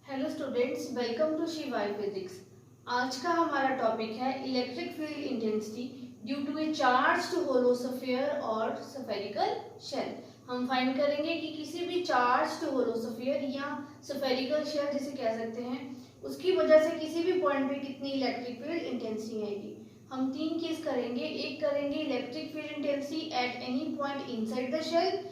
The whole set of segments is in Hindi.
Hello students, welcome to Shivai physics. आज का हमारा टॉपिक है electric field intensity due to a charged hollow sphere और स्फेरिकल शेल। हम फाइंड करेंगे कि किसी भी चार्ज्ड होलो स्फीयर या स्फेरिकल शेल जिसे कह सकते हैं, उसकी वजह से किसी भी पॉइंट पे कितनी इलेक्ट्रिक फील्ड इंटेंसिटी आएगी। हम तीन केस करेंगे। एक करेंगे electric field intensity at any point inside the shell,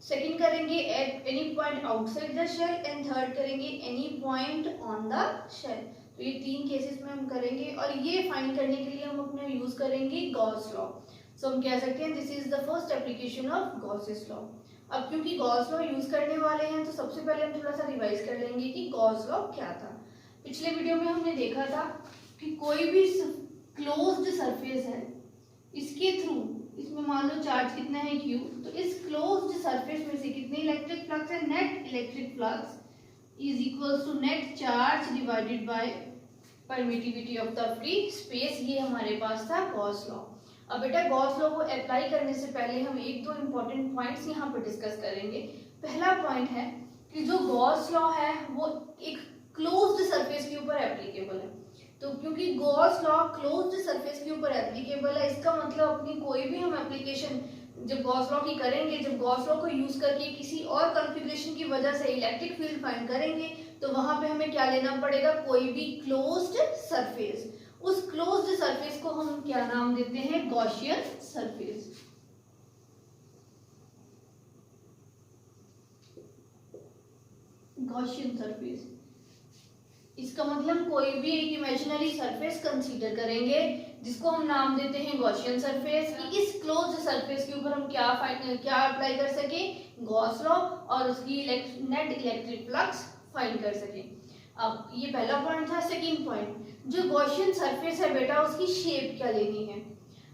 second करेंगे at any point outside the shell and third करेंगे any point on the shell. तो ये तीन केसेस में हम करेंगे और ये फाइंड करने के लिए हम अपने यूज करेंगे गॉस लॉ। सो हम कह सकते हैं this is the first application of Gauss's law. अब क्योंकि गॉस लॉ यूज करने वाले हैं तो सबसे पहले हम थोड़ा सा रिवाइज कर लेंगे कि गॉस लॉ क्या था। पिछले वीडियो में हमने देखा था कि कोई भी क्लोज्ड सरफेस है, इसके थ्रू इसमें मान लो चार्ज कितना है Q, तो इस क्लोज्ड सरफेस में से कितने इलेक्ट्रिक फ्लक्स है, net electric flux is equals to net charge divided by permittivity of the free space. ये हमारे पास था गॉस लॉ। अब बेटा गॉस लॉ को अप्लाई करने से पहले हम एक दो इंपॉर्टेंट पॉइंट्स यहाँ पर डिस्कस करेंगे। पहला पॉइंट है कि जो गॉस लॉ है वो एक क्लोज्ड सरफेस के ऊपर एप्लीकेबल है। तो क्योंकि गॉस लॉ क्लोज्ड सरफेस के ऊपर एप्लीकेबल है, इसका मतलब अपनी कोई भी हम एप्लीकेशन जब गॉस लॉ की करेंगे, जब गॉस लॉ को यूज करके किसी और कॉन्फ़िगरेशन की वजह से इलेक्ट्रिक फील्ड फाइंड करेंगे तो वहां पे हमें क्या लेना पड़ेगा, कोई भी क्लोज्ड सरफेस। उस क्लोज्ड सरफेस को हम क्या नाम देते हैं, गॉसियन सरफेस। गॉसियन सरफेस, इसका मतलब कोई भी एक इमेजिनरी सरफेस कंसीडर करेंगे जिसको हम नाम देते हैं गॉसियन सरफेस, कि इस क्लोज्ड सरफेस के ऊपर हम क्या अप्लाई कर सके, गॉस लॉ, और उसकी नेट इलेक्ट्रिक फ्लक्स फाइंड कर सके। अब ये पहला पॉइंट था। सेकंड पॉइंट, जो गॉसियन सरफेस है बेटा उसकी शेप क्या लेनी है।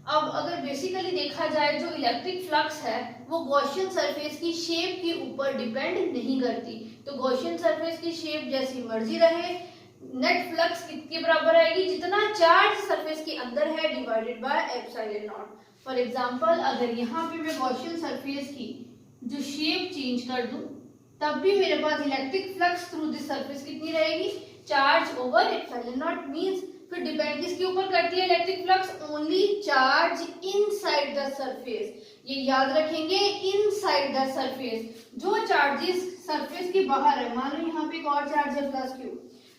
अब अगर बेसिकली देखा जाए जो इलेक्ट्रिक फ्लक्स है वो गॉसियन सरफेस की शेप के ऊपर डिपेंड नहीं करती। तो गॉसियन सरफेस की शेप जैसी मर्जी रहे, नेट फ्लक्स किसके बराबर आएगी, जितना चार्ज सरफेस के अंदर है divided by epsilon not. For example अगर यहाँ पे मैं गॉसियन सरफेस की जो शेप चेंज कर दूं तब भी मेरे पास electric flux through this surface कितनी रहेगी, charge over epsilon naught. Means फिर डिपेंड किसके ऊपर करती है electric flux, only charge inside the surface. ये याद रखेंगे, इनसाइड द सरफेस। जो चार्जेस सरफेस के बाहर है, मान लो यहाँ पे एक और चार्ज है प्लस Q,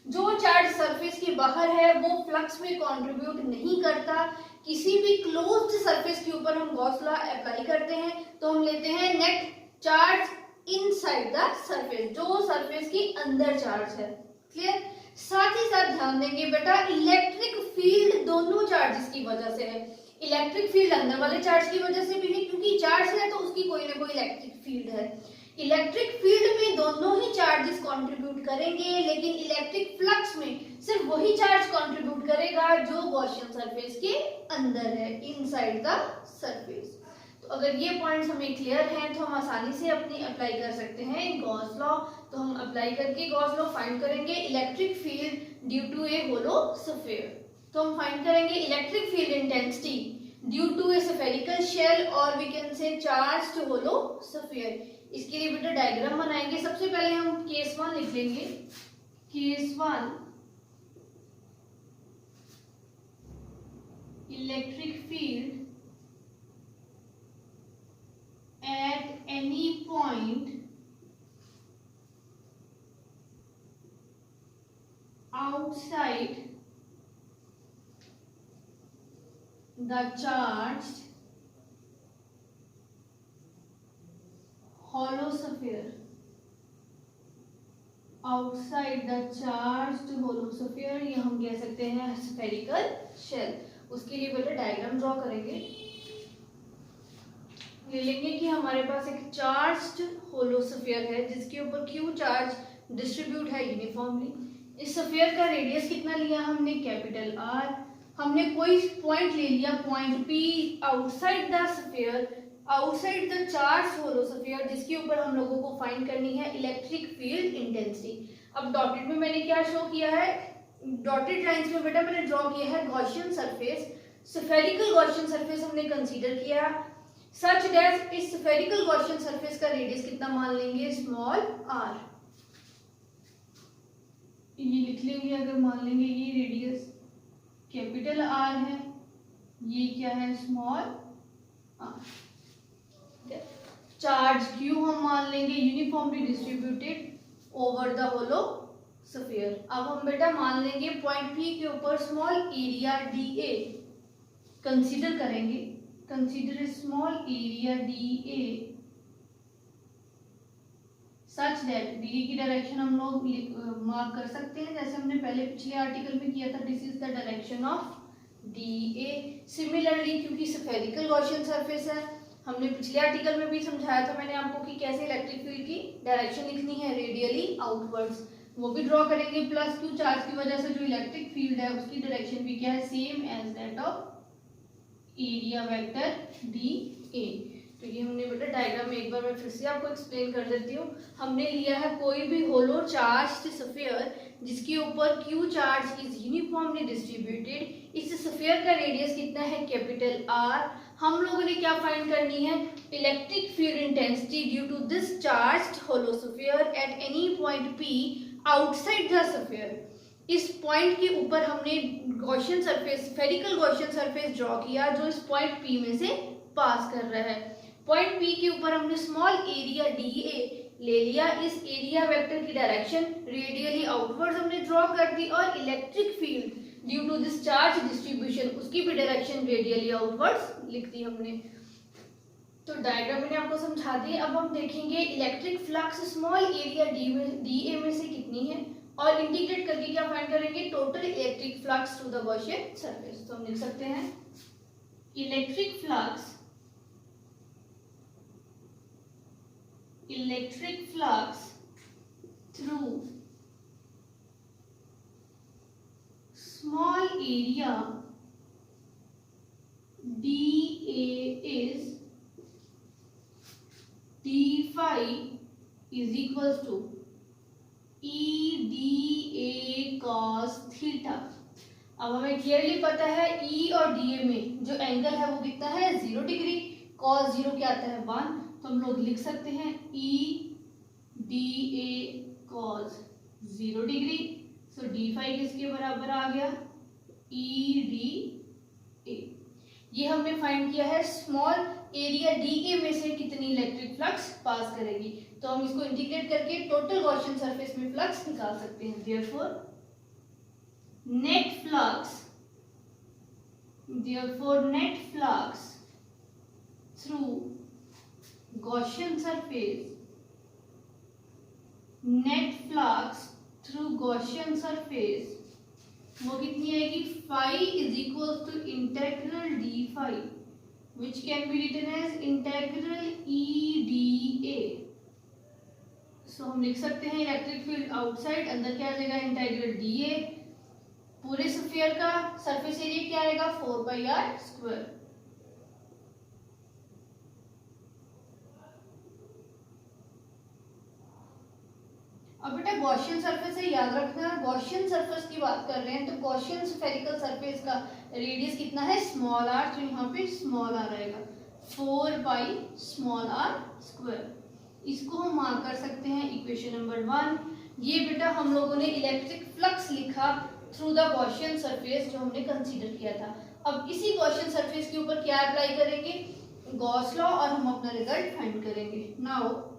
जो चार्ज सरफेस के बाहर है वो फ्लक्स में कंट्रीब्यूट नहीं करता। किसी भी क्लोज्ड सरफेस के ऊपर हम गॉस लॉ अप्लाई करते हैं तो हम लेते हैं net charge inside the surface, जो सरफेस के अंदर चार्ज है। क्लियर। साथ ही साथ ध्यान देंगे बेटा इलेक्ट्रिक फील्ड दोनों चार्जेस की वजह से है। इलेक्ट्रिक फील्ड अंदर वाले चार्ज की वजह से भी है, क्योंकि चार्ज है तो उसकी कोई ना कोई इलेक्ट्रिक फील्ड है। इलेक्ट्रिक फील्ड में दोनों ही चार्जेस कंट्रीब्यूट करेंगे, लेकिन इलेक्ट्रिक फ्लक्स में सिर्फ वही चार्ज कंट्रीब्यूट करेगा जो गॉसियन सरफेस के अंदर है, इनसाइड द सरफेस। तो अगर ये पॉइंट्स हमें क्लियर हैं तो हम आसानी से अपनी अप्लाई कर सकते हैं गॉस लॉ। तो हम अप्लाई करके गॉस लॉ फाइंड करेंगे electric field due to a hollow sphere. तो हम फाइंड करेंगे electric field intensity due to a spherical shell और we can say charged hollow sphere. इसके लिए बेटा डायग्राम बनाएंगे। सबसे पहले हम केस 1 लिख लेंगे। Case 1, electric field at any point outside the charged hollow sphere, outside the charged hollow sphere, ये हम कह सकते हैं spherical shell। उसके लिए बेटा डायग्राम ड्रॉ करेंगे। ले लेंगे कि हमारे पास एक चार्ज्ड होलो स्फीयर है जिसके ऊपर Q चार्ज डिस्ट्रीब्यूट है यूनिफॉर्मली। इस स्फीयर का रेडियस कितना लिया हमने, कैपिटल R। हमने कोई पॉइंट ले लिया, point P outside the sphere, outside the charge hollow sphere, जिसके ऊपर हम लोगों को फाइंड करनी है इलेक्ट्रिक फील्ड इंटेंसिटी। अब डॉटेड में मैंने क्या शो किया है, डॉटेड लाइंस में बेटा मैंने ड्रॉ किया है Gaussian surface. Spherical Gaussian surface हमने कंसीडर किया सच दैट इस स्फेरिकल गॉसियन सरफेस का रेडियस कितना मान लेंगे, स्मॉल r। ये लिख लेंगे, अगर मान लेंगे ये रेडियस कैपिटल आर है, ये क्या है स्मॉल आर। चार्ज क्यू हम मान लेंगे uniformly distributed over the hollow sphere. अब हम बेटा मान लेंगे पॉइंट पी के ऊपर small area D A consider करेंगे। Consider small area D A such that D की डायरेक्शन हम लोग मार्क कर सकते हैं, जैसे हमने पहले पिछले आर्टिकल में किया था। This is the direction of D A. Similarly क्योंकि स्फेरिकल गॉसियन सरफेस है, हमने पिछले आर्टिकल में भी समझाया था मैंने आपको कि कैसे इलेक्ट्रिक फील्ड की डायरेक्शन लिखनी है, रेडियली आउटवर्ड्स, वो भी ड्रॉ करेंगे। प्लस क्यू चार्ज की वजह से जो इलेक्ट्रिक फील्ड है उसकी डायरेक्शन भी क्या है, same as that of area vector D A. तो ये हमने बेटा डायग्राम में एक बार मैं फिर से आपको एक्सप्लेन कर देती हूँ। हमने लिया है कोई भी होलो चार्ज स्फीयर जिसके ऊपर Q charge is uniformly distributed. इस स्फीयर का रेडियस कितना है, कैपिटल आर। हम लोगों ने क्या फाइंड करनी है, electric field intensity due to this charged hollow sphere at any point P outside the sphere. इस पॉइंट के ऊपर हमने Gaussian surface, spherical Gaussian surface draw किया जो इस पॉइंट पी में से पास कर रहा है। पॉइंट पी के ऊपर हमने स्मॉल एरिया डी ए ले लिया। इस एरिया वेक्टर की डायरेक्शन रेडियली आउटवर्ड्स हमने ड्रॉ कर दी और electric field due to this charge distribution उसकी भी डायरेक्शन रेडियली आउटवर्ड्स लिख दी हमने। तो डायग्राम मैंने आपको समझा दी। अब हम देखेंगे electric flux small area D ए में से कितनी है और इंटीग्रेट करके क्या फाइंड करेंगे, total electric flux through the Gaussian surface. तो हम लिख सकते हैं electric flux through small area dA is d phi is equals to E dA cos theta। अब हमें क्लियरली पता है E और DA में जो एंगल है वो कितना है, 0 डिग्री। cos 0 क्या आता है, 1। तो हम लोग लिख सकते हैं E dA cos 0 degree. So D phi किसके बराबर आ गया, E dA। ये हमने फाइंड किया है स्मॉल एरिया DA में से कितनी इलेक्ट्रिक फ्लक्स पास करेगी। तो हम इसको इंटीग्रेट करके टोटल गॉसियन सरफेस में फ्लक्स निकाल सकते हैं। Therefore net flux through Gaussian surface, net flux through Gaussian surface वो कितनी आएगी, phi is equal to integral D phi which can be written as integral E D A. So हम लिख सकते हैं इलेक्ट्रिक फील्ड आउटसाइड, अंदर क्या आ जाएगा, इंटेग्रल डी ए। पूरे स्फीयर का सरफेस एरिया क्या आएगा, 4πr²। अब बेटा गॉसियन सरफेस है, याद रखना गॉसियन सरफेस की बात कर रहे हैं तो गॉसियन स्फेरिकल सरफेस का रेडियस कितना है, स्मॉल आर। तो यहाँ पे स्मॉल आर आएगा 4πr²। इसको हम मार्क कर सकते हैं इक्वेशन नंबर 1। ये बेटा हम लोगों ने इलेक्ट्रिक फ्लक्स लिखा थ्रू द गॉसियन सरफेस जो हमने कंसीडर किया था। अब इसी गॉसियन सरफेस के ऊपर क्या अप्लाई करेंगे, गॉस लॉ, और हम अपना रिजल्ट फाइंड करेंगे। Now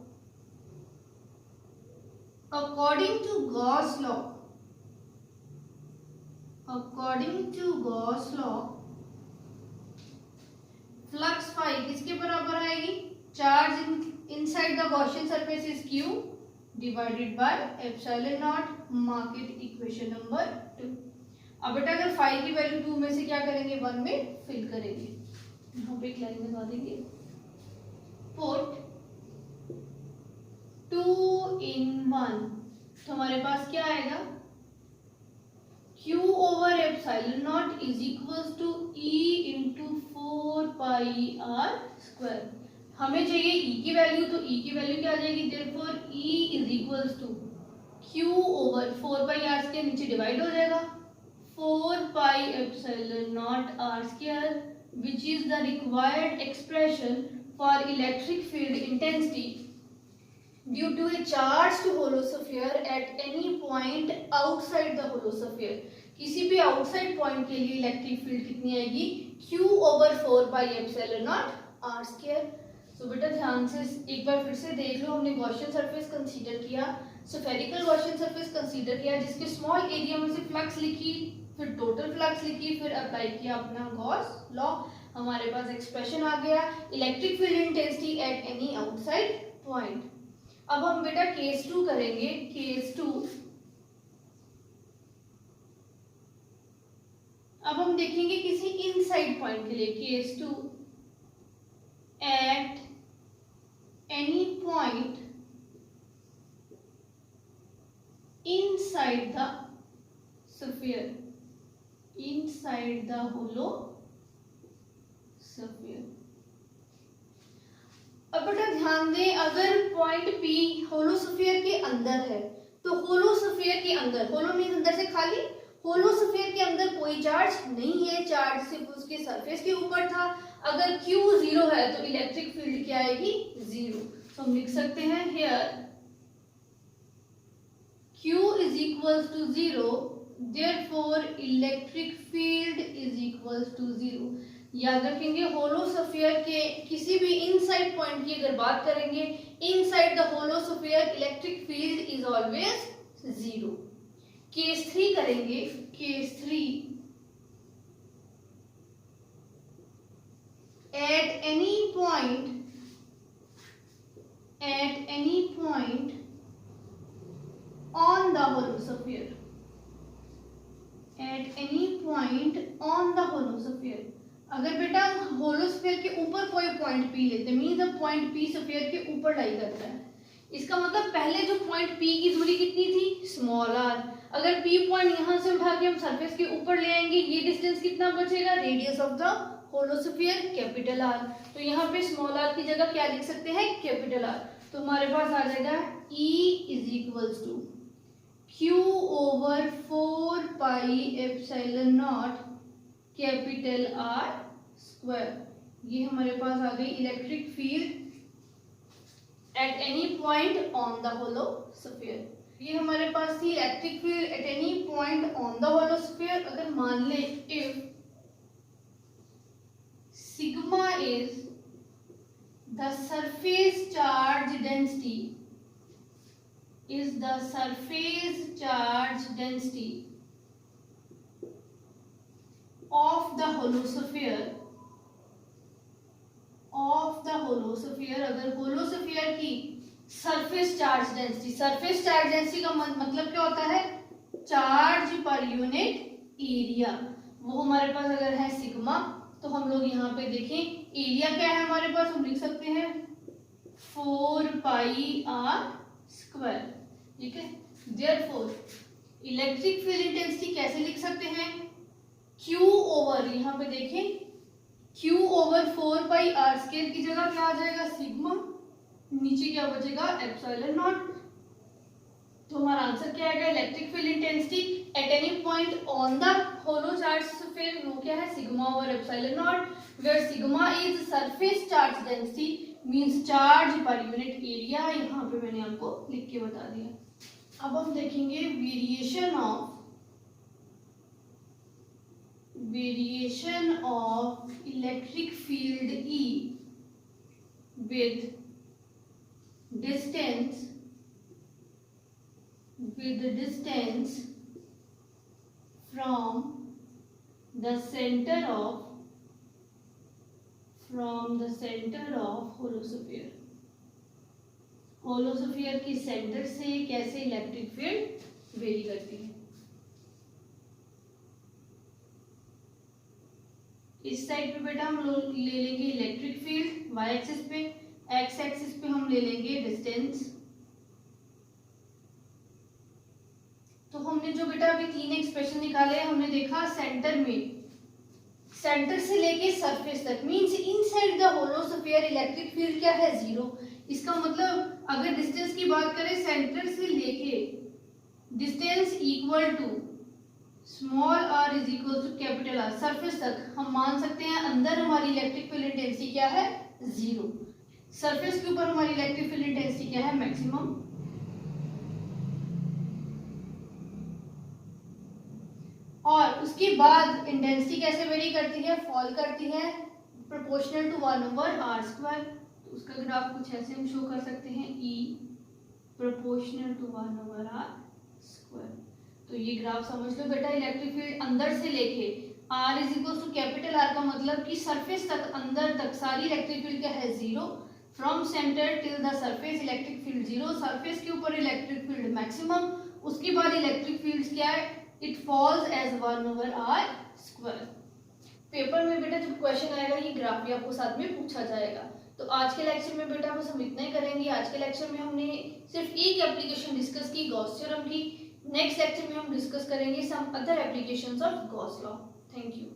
according to Gauss law, flux phi किसके बराबर आएगी, charge inside the Gaussian surface is Q divided by epsilon naught. Mark it equation number 2। अब बेटा अगर फाई की वैल्यू 2 में से क्या करेंगे, 1 में फिल करेंगे। यहाँ पे एक लाइन लगा देंगे, पुट 2 in 1। तो हमारे पास क्या आएगा, Q over epsilon naught is equals to E into 4πr²। हमें चाहिए E की वैल्यू, तो E की वैल्यू क्या आ जाएगी, therefore E is equals to Q over 4πr के नीचे डिवाइड हो जाएगा 4πε0r² which is the required expression for electric field intensity due to a charged hollow sphere at any point outside the hollow sphere, किसी भी आउटसाइड पॉइंट के लिए इलेक्ट्रिक फील्ड कितनी आएगी, Q/4πε0r²। तो बेटा ध्यान से एक बार फिर से देख लो, हमने गॉसियन सरफेस कंसीडर किया, स्फेरिकल गॉसियन सरफेस कंसीडर किया, जिसके स्मॉल एरिया में से फ्लक्स लिखी, फिर टोटल फ्लक्स लिखी, फिर अप्लाई किया अपना गॉस लॉ, हमारे पास एक्सप्रेशन आ गया electric field intensity at any outside point. अब हम बेटा केस 2 करेंगे। केस 2, अब हम देखेंगे किसी इनसाइड पॉइंट के लिए। Case 2, eight any point inside the sphere, inside the hollow sphere। अब बेटा ध्यान दें, अगर पॉइंट P होलो स्फीयर के अंदर है, तो होलो स्फीयर के अंदर, होलो मींस अंदर से खाली, होलो स्फीयर के अंदर कोई चार्ज नहीं है, चार्ज सिर्फ उसके सरफेस के ऊपर था। अगर Q 0 है तो इलेक्ट्रिक फील्ड क्या आएगी, 0। तो हम लिख सकते हैं here Q is equals to 0, therefore electric field is equals to 0। याद रखेंगे होलो स्फीयर के किसी भी इनसाइड पॉइंट की अगर बात करेंगे, inside the hollow sphere electric field is always 0। Case 3 करेंगे। Case 3, at any point on the holosphere, at any point on the holosphere। अगर बेटा होलोस्फीयर के ऊपर कोई पॉइंट P लेते हैं, means the point P sphere के ऊपर लाई करता है, इसका मतलब पहले जो पॉइंट P की दूरी कितनी थी, स्मॉल r। अगर P पॉइंट यहां से उठा के हम सरफेस के ऊपर ले आएंगे, ये डिस्टेंस कितना बचेगा, radius of the hollow sphere capital R। तो यहाँ पे स्मॉल r की जगह क्या लिख सकते हैं, कैपिटल R। तो हमारे पास आ जाएगा E is equals to Q/4πε0 capital R square. ये हमारे पास आ गई electric field at any point on the hollow sphere. ये हमारे पास थी electric field at any point on the hollow sphere. अगर मान ले if sigma is the surface charge density, is the surface charge density of the holosphere, अगर होलोस्फीयर की surface charge density, surface charge density का मतलब क्या होता है, चार्ज पर यूनिट एरिया, वो हमारे पास अगर है सिग्मा, तो हम लोग यहाँ पे देखें एरिया क्या है हमारे पास, हम लिख सकते हैं 4πr स्क्वायर। ठीक है, देयरफॉर इलेक्ट्रिक फील्ड इंटेंसिटी कैसे लिख सकते हैं, Q ओवर, यहाँ पे देखें Q/4πr² की जगह क्या आ जाएगा, सिग्मा, नीचे क्या बचेगा, ε0। तो हमारा आंसर क्या आएगा, electric field intensity at any point on the hollow charge sphere, वो क्या है, σ/ε0, where sigma is surface charge density means charge per unit area. यहाँ पे मैंने आपको लिख के बता दिया। अब हम देखेंगे variation of electric field E with distance from the center of होलोस्फीयर। होलोस्फीयर की सेंटर से कैसे इलेक्ट्रिक फील्ड वेरी करती है। इस साइड पे बेटा हम लोग ले लेंगे इलेक्ट्रिक फील्ड y एक्सिस पे, x एक्सिस पे हम ले लेंगे डिस्टेंस। तो हमने जो बेटा अभी 3 एक्सप्रेशन निकाले, हमने देखा सेंटर में, सेंटर से लेके सरफेस तक means inside the hollow sphere electric field क्या है, 0। इसका मतलब अगर डिस्टेंस की बात करें सेंटर से लेके distance equal to small r is equal to capital R surface तक, हम मान सकते हैं अंदर हमारी इलेक्ट्रिक फील्ड इंटेंसिटी क्या है, 0। सरफेस के ऊपर हमारी इलेक्ट्रिक फील्ड इंटेंसिटी क्या है, मैक्सिमम। और उसके बाद इंटेंसिटी कैसे वेरी करती है, फॉल करती है प्रोपोर्शनल टू 1/r²। तो उसका ग्राफ कुछ ऐसे हम शो कर सकते हैं, E प्रोपोर्शनल टू 1/r²। तो ये ग्राफ समझ लो बेटा, इलेक्ट्रिक फील्ड अंदर से लेके R is equal to capital R का मतलब कि सरफेस तक, अंदर तक सारी इलेक्ट्रिक फील्ड क्या है, 0। From centre till the surface electric field 0, surface के ऊपर इलेक्ट्रिक फील्ड मैक्सिमम, उसके बाद इलेक्ट्रिक फील्ड क्या है, it falls as 1/r²। Paper में बेटा जब क्वेश्चन आएगा ये ग्राफ भी आपको साथ में पूछा जाएगा। तो आज के लेक्चर में बेटा बस हम इतना ही करेंगे। आज के लेक्चर में हमने सिर्फ एक एप्लीकेशन डिस्कस की, गॉस थ्योरम की। नेक्स्ट लेक्चर में हम डिस्कस करेंगे some other applications of Gauss law. Thank you.